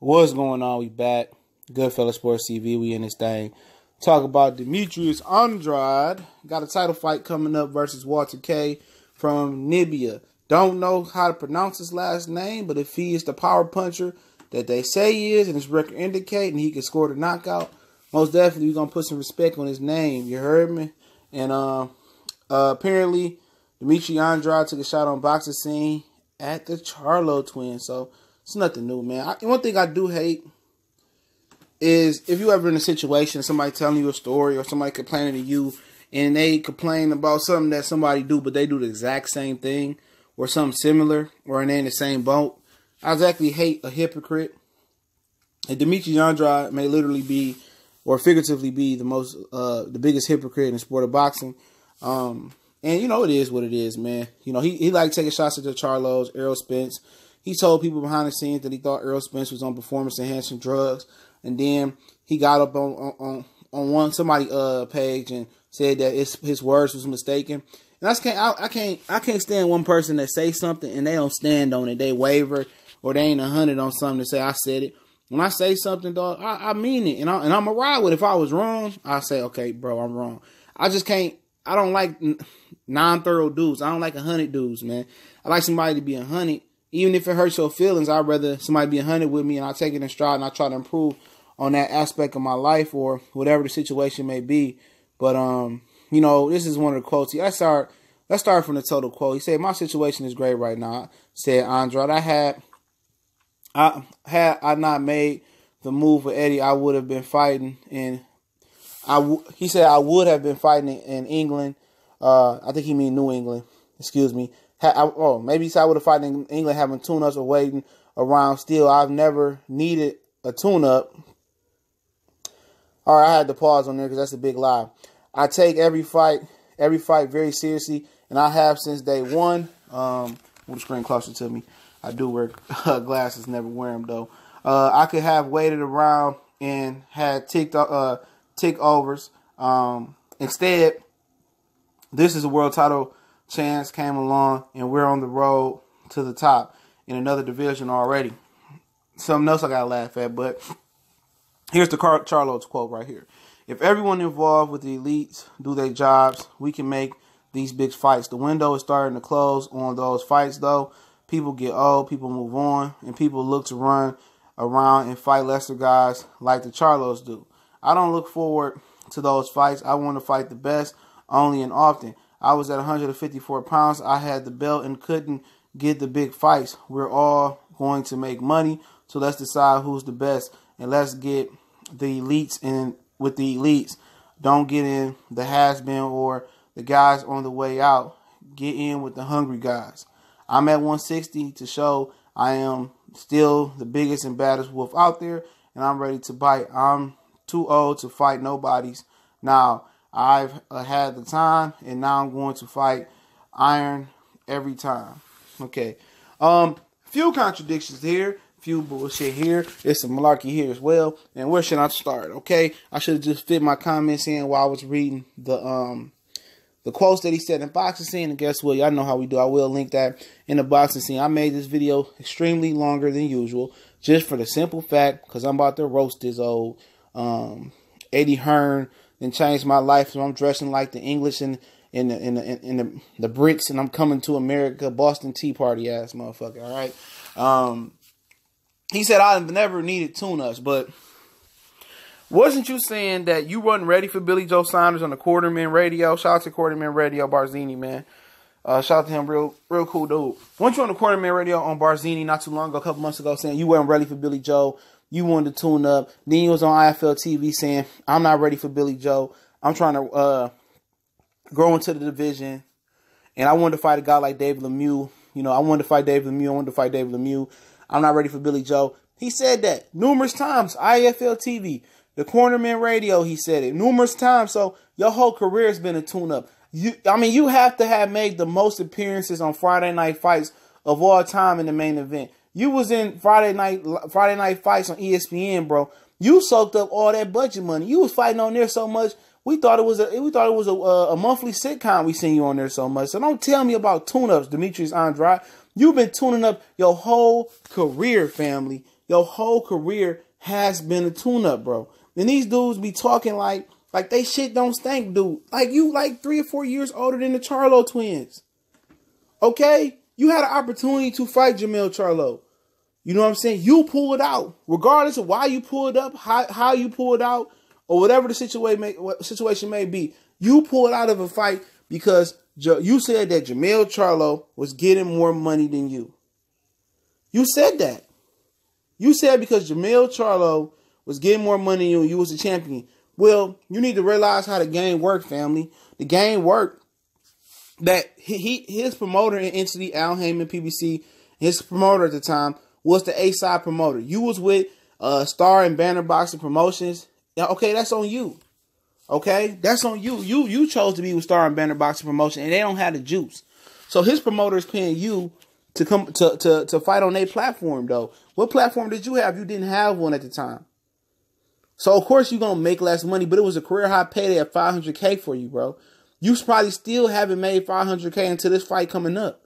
What's going on? We back. Goodfella Sports TV. We in this thing. Talk about Demetrius Andrade. Got a title fight coming up versus Walter K from Namibia. Don't know how to pronounce his last name, but if he is the power puncher that they say he is and his record indicate and he can score the knockout, most definitely we're going to put some respect on his name. You heard me? And apparently Demetrius Andrade took a shot on boxing scene at the Charlo twins. So it's nothing new, man. One thing I do hate is if you ever in a situation, somebody telling you a story or somebody complaining to you and they complain about something that somebody do, but they do the exact same thing or something similar or they're in the same boat. I exactly hate a hypocrite. And Demetrius Andrade may literally be or figuratively be the biggest hypocrite in the sport of boxing. And you know, it is what it is, man. You know, he liked taking shots at the Charlos, Errol Spence. He told people behind the scenes that he thought Errol Spence was on performance-enhancing drugs, and then he got up on somebody page and said that his words was mistaken. And I can't stand one person that say something and they don't stand on it. They waver or they ain't 100 on something to say I said it. When I say something, dog, I mean it, and I'm gonna ride with it. If I was wrong, I say, okay, bro, I'm wrong. I just can't. I don't like non-thorough dudes. I don't like 100 dudes, man. I like somebody to be 100. Even if it hurts your feelings, I'd rather somebody be 100 with me and I take it in stride and I try to improve on that aspect of my life or whatever the situation may be. But, you know, this is one of the quotes. Let's start from the total quote. He said, "My situation is great right now," said Andrade. Had I not made the move for Eddie, I would have been fighting he said I would have been fighting in England. I think he mean New England. Excuse me. Maybe he said I would have fighting in England having tune-ups or waiting around still. I've never needed a tune-up. All right, I had to pause on there because that's a big lie. I take every fight very seriously, and I have since day one. Move the screen closer to me. I do wear glasses, never wear them though. I could have waited around and had tick overs. Instead, this is a world title chance came along, and we're on the road to the top in another division already. Something else I gotta laugh at, but here's the Charlo's quote right here. "If everyone involved with the elites do their jobs, we can make these big fights. The window is starting to close on those fights, though. People get old, people move on, and people look to run around and fight lesser guys like the Charlos do. I don't look forward to those fights. I want to fight the best, only and often. I was at 154 pounds. I had the belt and couldn't get the big fights. We're all going to make money, so let's decide who's the best, and let's get the elites in with the elites. Don't get in the has-been or the guys on the way out. Get in with the hungry guys. I'm at 160 to show I am still the biggest and baddest wolf out there, and I'm ready to bite. I'm too old to fight nobodies. Now, I've had the time, and now I'm going to fight iron every time." Okay. Few contradictions here. Few bullshit here. There's some malarkey here as well. And where should I start? Okay. I should have just fit my comments in while I was reading the quotes that he said in boxing scene. And guess what? Y'all know how we do. I will link that in the boxing scene. I made this video extremely longer than usual, just for the simple fact, because I'm about to roast this old Eddie Hearn and changed my life. So I'm dressing like the English and the Brits, and I'm coming to America, Boston Tea Party ass motherfucker. All right. He said I've never needed tune-ups, but wasn't you saying that you wasn't ready for Billy Joe Saunders on the Quarterman Radio? Shout out to Quarterman Radio, Barzini, man. Shout out to him, real cool dude. Weren't you on the Quarterman Radio on Barzini not too long ago, a couple months ago, saying you weren't ready for Billy Joe? You wanted to tune up. Then he was on IFL TV saying, I'm not ready for Billy Joe. I'm trying to grow into the division. And I wanted to fight a guy like David Lemieux. You know, I wanted to fight David Lemieux. I'm not ready for Billy Joe. He said that numerous times. IFL TV, the Cornerman Radio, he said it numerous times. So your whole career has been a tune-up. You have to have made the most appearances on Friday Night Fights of all time in the main event. You was in Friday night fights on ESPN, bro. You soaked up all that budget money. You was fighting on there so much. We thought it was a monthly sitcom. We seen you on there so much. So don't tell me about tune-ups, Demetrius Andrade. You've been tuning up your whole career, family. your whole career has been a tune-up, bro. And these dudes be talking like they shit don't stink, dude. Like you like 3 or 4 years older than the Charlo twins. Okay? You had an opportunity to fight Jermell Charlo. You know what I'm saying? You pulled out. Regardless of why you pulled up, how you pulled out, or whatever the situation may be. You pulled out of a fight because you said that Jermell Charlo was getting more money than you. You said that. You said because Jermell Charlo was getting more money than you was the champion. Well, you need to realize how the game worked, family. The game worked that his promoter and entity, Al Heyman, PBC, his promoter at the time was the A-side promoter. You was with Star and Banner Boxing Promotions. Now, okay, that's on you. Okay, that's on you. You chose to be with Star and Banner Boxing Promotion, and they don't have the juice. So his promoter is paying you to come to fight on their platform, though. What platform did you have? You didn't have one at the time. So, of course, you're going to make less money, but it was a career high payday at $500K for you, bro. You probably still haven't made $500K until this fight coming up.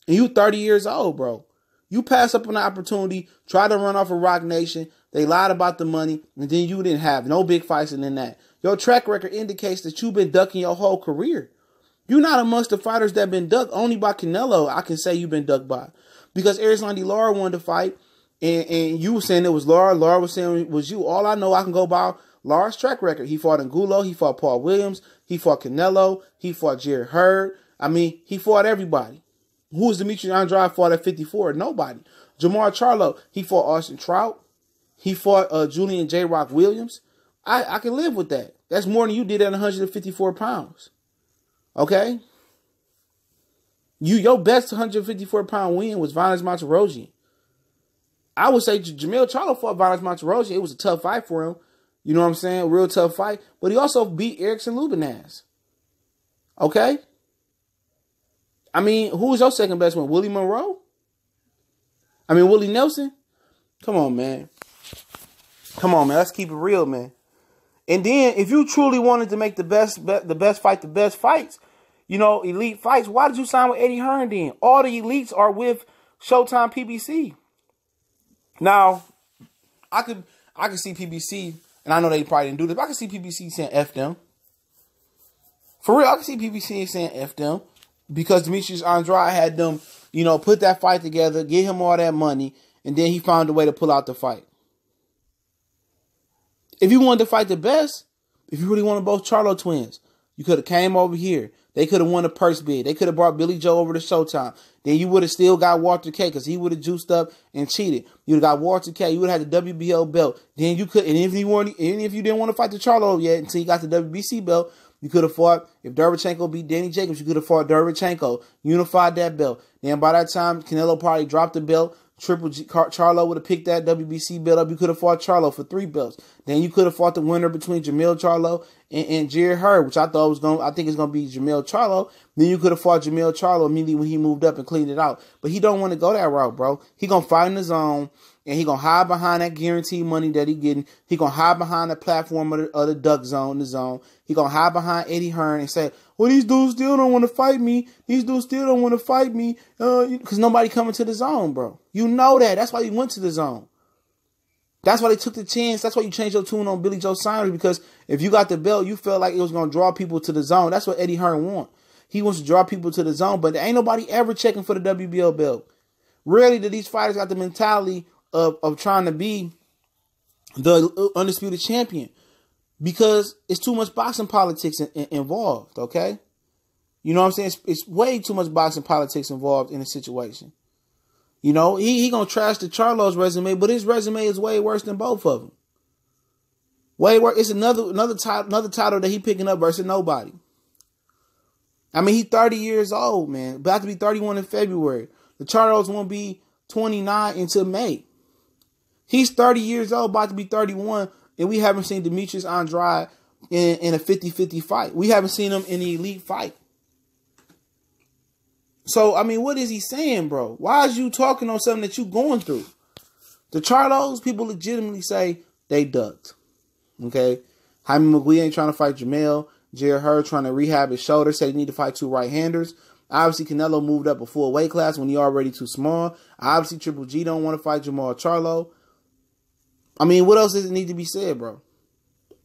And you 30 years old, bro. You pass up on the opportunity, try to run off of Rock Nation. They lied about the money, and then you didn't have no big fights and then that. Your track record indicates that you've been ducking your whole career. You're not amongst the fighters that have been ducked. Only by Canelo, I can say you've been ducked by. Because Erislandy Lara wanted to fight, and you were saying it was Lara. Lara was saying it was you. All I know, I can go by Lara's track record. He fought Angulo. He fought Paul Williams. He fought Canelo. He fought Jared Hurd. I mean, he fought everybody. Who was Demetrius Andrade fought at 54? Nobody. Jamar Charlo, he fought Austin Trout. He fought Julian J. Rock Williams. I can live with that. That's more than you did at 154 pounds. Okay? Your best 154-pound win was Violence Monterosian. I would say Jermell Charlo fought Violence Monterosian. It was a tough fight for him. You know what I'm saying? A real tough fight. But he also beat Erickson Lubinaz. Okay? I mean, who was your second best one? Willie Monroe? I mean, Willie Nelson? Come on, man. Come on, man. Let's keep it real, man. And then, if you truly wanted to make the best fights, you know, elite fights, why did you sign with Eddie Hearn then? All the elites are with Showtime PBC. Now, I could see PBC, and I know they probably didn't do this, but I could see PBC saying F them. For real, I could see PBC saying F them. Because Demetrius Andrade had them, you know, put that fight together, get him all that money, and then he found a way to pull out the fight. If you wanted to fight the best, if you really wanted both Charlo twins, you could have came over here. They could have won a purse bid. They could have brought Billy Joe over to Showtime. Then you would have still got Walter K because he would have juiced up and cheated. You would have got Walter K. You would have had the WBO belt. Then you could, and if you didn't want to fight the Charlo yet until you got the WBC belt, you could have fought, if Derevchenko beat Danny Jacobs, you could have fought Derevchenko, unified that belt. Then by that time, Canelo probably dropped the belt. Triple G, Charlo would have picked that WBC belt up. You could have fought Charlo for 3 belts. Then you could have fought the winner between Jermell Charlo and Jared Hurd, which I think it's going to be Jermell Charlo. Then you could have fought Jermell Charlo immediately when he moved up and cleaned it out. But he don't want to go that route, bro. He going to fight in his own, and he going to hide behind that guaranteed money that he getting. He going to hide behind the platform of the duck zone, the zone. He going to hide behind Eddie Hearn and say, well, these dudes still don't want to fight me. These dudes still don't want to fight me because nobody coming to the zone, bro. You know that. That's why he went to the zone. That's why they took the chance. That's why you changed your tune on Billy Joe Saunders, because if you got the belt, you felt like it was going to draw people to the zone. That's what Eddie Hearn wants. He wants to draw people to the zone, but there ain't nobody ever checking for the WBO belt. Rarely do these fighters got the mentality of trying to be the undisputed champion, because it's too much boxing politics involved, okay? You know what I'm saying? It's way too much boxing politics involved in a situation. You know, he gonna trash the Charlo's resume, but his resume is way worse than both of them. Way worse. It's another title that he picking up versus nobody. I mean, he's 30 years old, man. About to be 31 in February. The Charlos won't be 29 until May. He's 30 years old, about to be 31, and we haven't seen Demetrius Andrade in a 50-50 fight. We haven't seen him in the elite fight. So, I mean, what is he saying, bro? Why is you talking on something that you going through? The Charlos, people legitimately say they ducked. Okay? Jaime McGee ain't trying to fight Jermell. Jared Hurd trying to rehab his shoulder. Said he need to fight 2 right-handers. Obviously, Canelo moved up a full weight class when he already too small. Obviously, Triple G don't want to fight Jamar Charlo. I mean, what else does it need to be said, bro?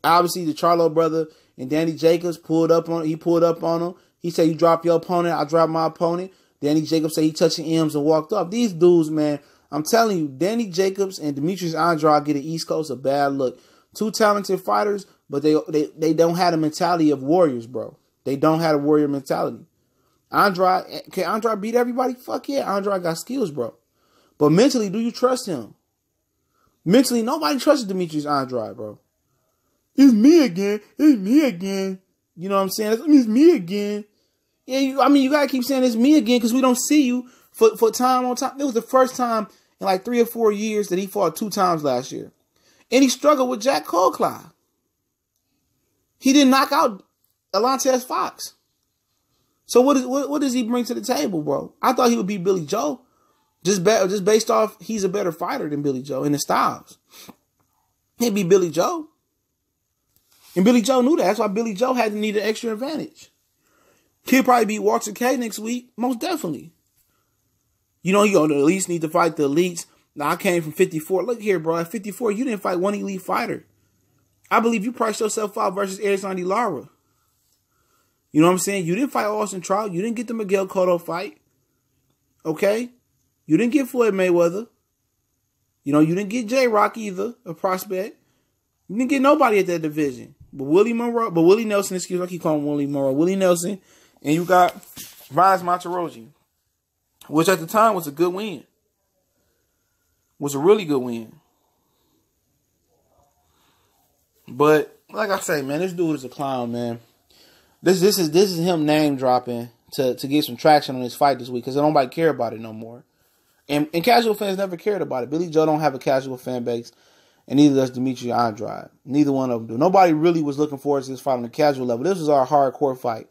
Obviously, the Charlo brother and Danny Jacobs pulled up on him. He said, you drop your opponent, I drop my opponent. Danny Jacobs said he touching M's and walked off. These dudes, man, I'm telling you, Danny Jacobs and Demetrius Andrade get the East Coast a bad look. Two talented fighters, but they don't have the mentality of warriors, bro. They don't have a warrior mentality. Can Andrade beat everybody? Fuck yeah, Andrade got skills, bro. But mentally, do you trust him? Mentally, nobody trusts Demetrius Andrade, bro. It's me again. It's me again. You know what I'm saying? It's me again. Yeah, you gotta keep saying it's me again because we don't see you for time on time. It was the first time in like 3 or 4 years that he fought 2 times last year. And he struggled with Jack Colclough. He didn't knock out Alantez Fox. So what does he bring to the table, bro? I thought he would beat Billy Joe. Just based off he's a better fighter than Billy Joe in the styles. He'd be Billy Joe. And Billy Joe knew that. That's why Billy Joe had to need an extra advantage. He'll probably beat Walter K next week. Most definitely. You know, you at least need to fight the elites. Now, I came from 54. Look here, bro. At 54, you didn't fight one elite fighter. I believe you priced yourself out versus Erislandy Lara. You know what I'm saying? You didn't fight Austin Trout. You didn't get the Miguel Cotto fight. Okay? You didn't get Floyd Mayweather. You know, you didn't get J-Rock either, a prospect. You didn't get nobody at that division. But Willie Nelson, excuse me, I keep calling him Willie Monroe. Willie Nelson, and you got Vanes Monterrogi, which at the time was a good win. Was a really good win. But like I say, man, this dude is a clown, man. This is him name dropping to get some traction on his fight this week because nobody care about it no more. And casual fans never cared about it. Billy Joe don't have a casual fan base, and neither does Demetrius Andrade. Neither one of them do. Nobody really was looking forward to this fight on the casual level. This was our hardcore fight.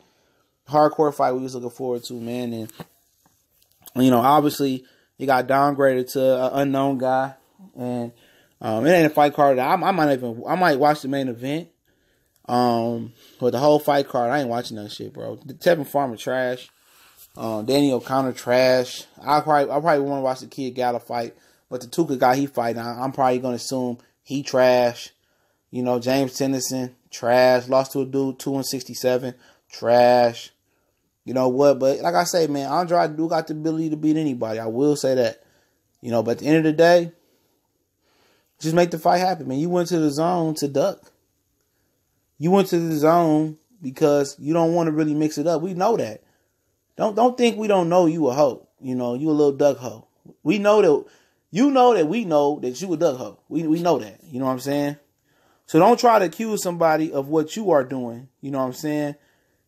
Hardcore fight we was looking forward to, man. And, you know, obviously, he got downgraded to an unknown guy. And it ain't a fight card. I might watch the main event. But the whole fight card, I ain't watching that shit, bro. The Tevin Farmer trash. Danny O'Connor trash. I probably want to watch the Kid Gala fight. But the Tuka guy he fighting, I'm probably going to assume he trash. You know, James Tennyson, trash. Lost to a dude, 2-67, trash. You know what? But like I say, man, Andrade do got the ability to beat anybody. I will say that. You know, but at the end of the day, just make the fight happen, man. You went to the zone to duck. You went to the zone because you don't want to really mix it up. We know that. Don't think we don't know you a hoe. You know, you a little duck hoe. We know that. You know that we know that you a duck hoe. We know that. You know what I'm saying? So don't try to accuse somebody of what you are doing. You know what I'm saying?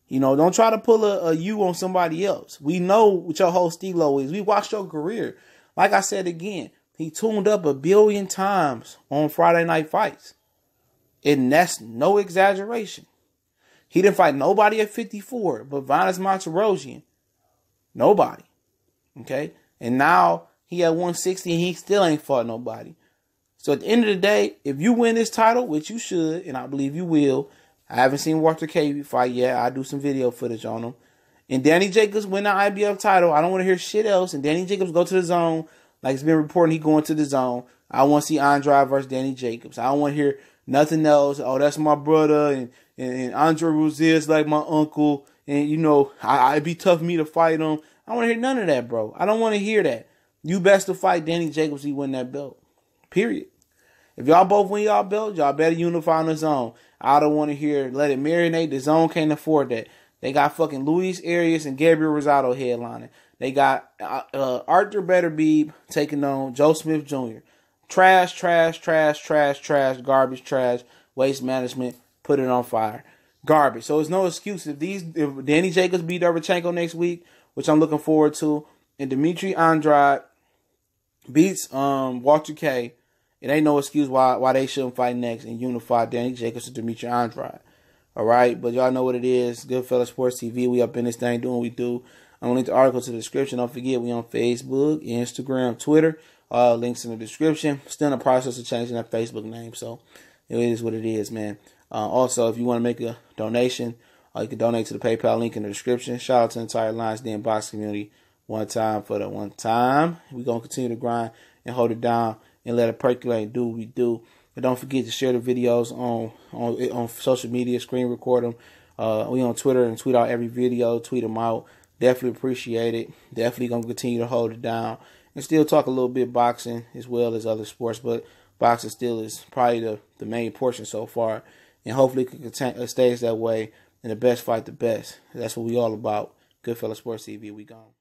You know, don't try to pull a you on somebody else. We know what your whole stilo is. We watched your career. Like I said again, he tuned up 1 billion times on Friday Night Fights. And that's no exaggeration. He didn't fight nobody at 54 but Vanes Monterrogi. Nobody. Okay? And now he at 160 and he still ain't fought nobody. So at the end of the day, if you win this title, which you should, and I believe you will, I haven't seen Walter K fight yet. I'll do some video footage on him. And Danny Jacobs win the IBF title. I don't want to hear shit else. And Danny Jacobs go to the zone. Like it's been reported, he going to the zone. I want to see Andrade versus Danny Jacobs. I don't want to hear nothing else. Oh, that's my brother. And Andre Rozier like my uncle. And, you know, it'd be tough for me to fight him. I don't want to hear none of that, bro. I don't want to hear that. You best to fight Danny Jacobs if he win that belt. Period. If y'all both win y'all belt, y'all better unify on the zone. I don't want to hear let it marinate. The zone can't afford that. They got fucking Luis Arias and Gabriel Rosado headlining. They got Arthur Betterbeeb taking on Joe Smith Jr. Trash, trash, trash, trash, trash, garbage, trash, waste management, put it on fire. Garbage. So it's no excuse. If Danny Jacobs beat Derevchenko next week, which I'm looking forward to, and Demetrius Andrade beats Walter K, it ain't no excuse why they shouldn't fight next and unify Danny Jacobs and Demetrius Andrade. All right, but y'all know what it is. Goodfellas Sports TV. We up in this thing doing what we do. I'm gonna link the article to the description. Don't forget we on Facebook, Instagram, Twitter. Links in the description. Still in the process of changing that Facebook name, so it is what it is, man. Also, if you want to make a donation, you can donate to the PayPal link in the description. Shout out to the entire Lions Den Box community. One time for the one time. We're gonna continue to grind and hold it down and let it percolate and do what we do. But don't forget to share the videos on social media, screen record them. We on Twitter and tweet out every video, tweet them out. Definitely appreciate it. Definitely going to continue to hold it down and still talk a little bit boxing as well as other sports. But boxing still is probably the main portion so far. And hopefully it stays that way. And the best fight the best. That's what we all about. Goodfellas Sports TV, we gone.